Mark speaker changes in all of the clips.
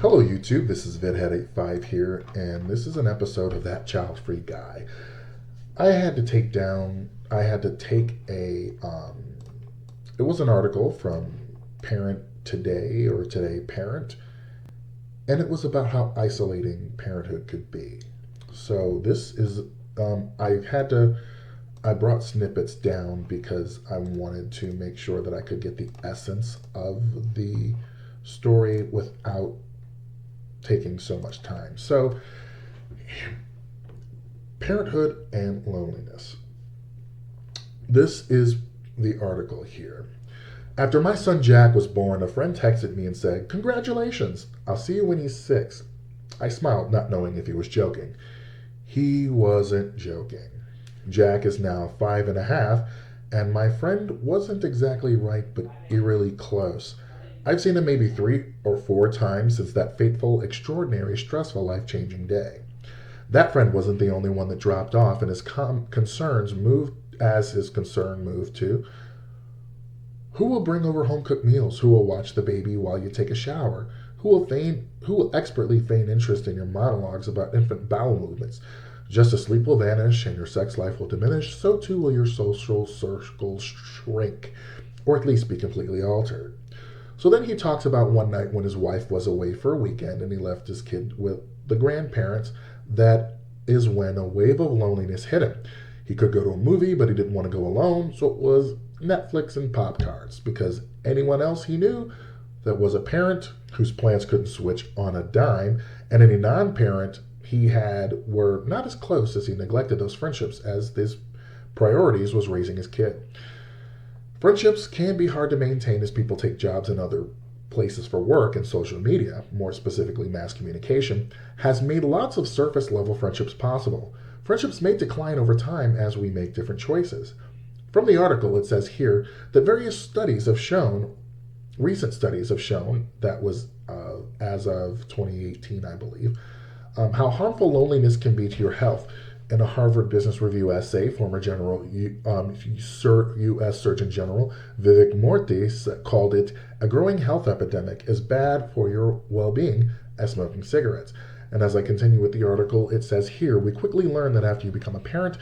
Speaker 1: Hello YouTube, this is VidHead85 here, and this is an episode of That Childfree Guy. I had to take it was an article from Parent Today, or Today Parent, and it was about how isolating parenthood could be. So this is, I brought snippets down because I wanted to make sure that I could get the essence of the story without taking so much time. So, parenthood and loneliness. This is the article here. After my son Jack was born, a friend texted me and said, "Congratulations, I'll see you when he's 6. I smiled, not knowing if he was joking. He wasn't joking. Jack is now 5.5, and my friend wasn't exactly right, but eerily close. I've seen him maybe 3 or 4 times since that fateful, extraordinary, stressful, life-changing day. That friend wasn't the only one that dropped off, and his concern moved to who will bring over home-cooked meals, who will watch the baby while you take a shower, who will expertly feign interest in your monologues about infant bowel movements. Just as sleep will vanish and your sex life will diminish, so too will your social circles shrink, or at least be completely altered." So then he talks about one night when his wife was away for a weekend and he left his kid with the grandparents. That is when a wave of loneliness hit him. He could go to a movie, but he didn't want to go alone, so it was Netflix and Pop-Tarts, because anyone else he knew that was a parent whose plans couldn't switch on a dime, and any non-parent he had were not as close, as he neglected those friendships as his priorities was raising his kid. Friendships can be hard to maintain as people take jobs in other places for work, and social media, more specifically mass communication, has made lots of surface-level friendships possible. Friendships may decline over time as we make different choices. From the article, it says here that recent studies have shown, that was as of 2018, I believe, how harmful loneliness can be to your health. In a Harvard Business Review essay, former U.S. Surgeon General Vivek Murthy called it a growing health epidemic as bad for your well-being as smoking cigarettes. And as I continue with the article, it says here, we quickly learn that after you become a parent,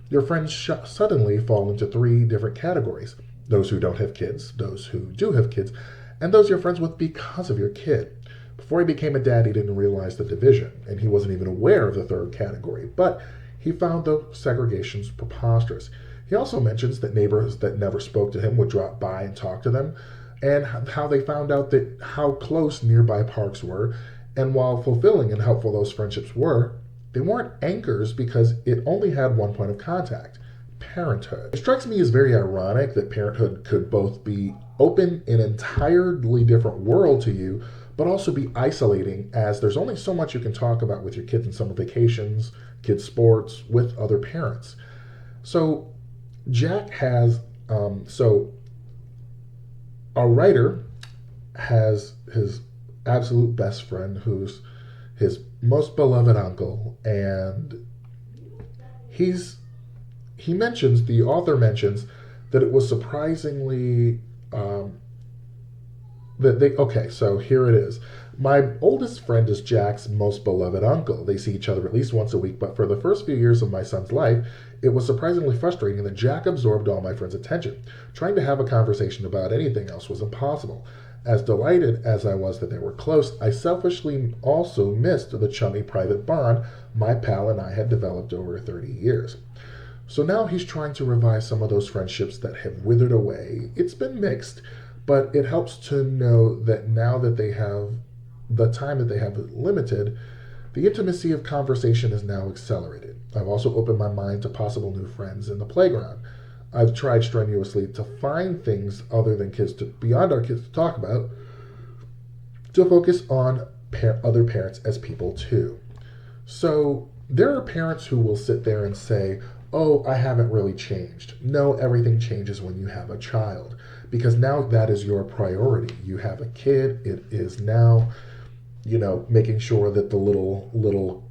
Speaker 1: your friends suddenly fall into 3 different categories. Those who don't have kids, those who do have kids, and those you're friends with because of your kid. Before he became a dad, he didn't realize the division, and he wasn't even aware of the 3rd category, but he found the segregations preposterous. He also mentions that neighbors that never spoke to him would drop by and talk to them, and how they found out how close nearby parks were, and while fulfilling and helpful those friendships were, they weren't anchors because it only had one point of contact: parenthood. It strikes me as very ironic that parenthood could both be open an entirely different world to you, but also be isolating, as there's only so much you can talk about with your kids in summer vacations, kids' sports, with other parents. So Jack has, our writer has his absolute best friend who's his most beloved uncle, and the author mentions that it was surprisingly, so here it is. My oldest friend is Jack's most beloved uncle. They see each other at least once a week, but for the first few years of my son's life, it was surprisingly frustrating that Jack absorbed all my friend's attention. Trying to have a conversation about anything else was impossible. As delighted as I was that they were close, I selfishly also missed the chummy private bond my pal and I had developed over 30 years. So now he's trying to revive some of those friendships that have withered away. It's been mixed, but it helps to know that now that they have the time that they have limited, the intimacy of conversation is now accelerated. I've also opened my mind to possible new friends in the playground. I've tried strenuously to find things other than beyond our kids to talk about, to focus on other parents as people too. So there are parents who will sit there and say, oh, I haven't really changed. No, everything changes when you have a child because now that is your priority. You have a kid. It is now, making sure that the little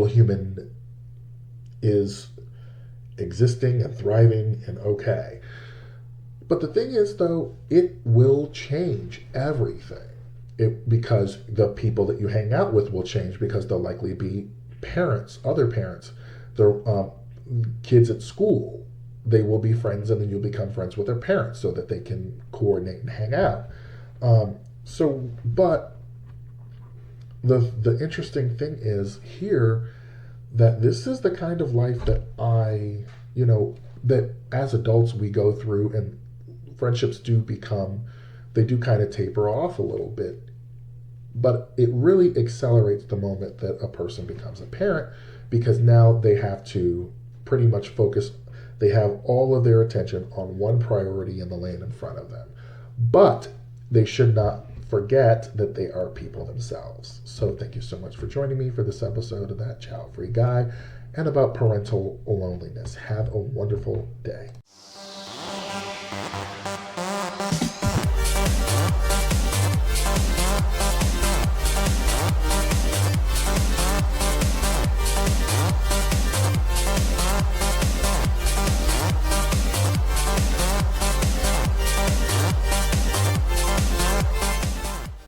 Speaker 1: human is existing and thriving and okay. But the thing is, though, it will change everything. Because the people that you hang out with will change because they'll likely be parents, other parents, their kids at school. They will be friends, and then you'll become friends with their parents so that they can coordinate and hang out. But the interesting thing is here that this is the kind of life that that as adults we go through, and friendships they do kind of taper off a little bit. But it really accelerates the moment that a person becomes a parent because now they have to pretty much focus, they have all of their attention on one priority in the lane in front of them. But they should not forget that they are people themselves. So thank you so much for joining me for this episode of That Childfree Guy and about parental loneliness. Have a wonderful day.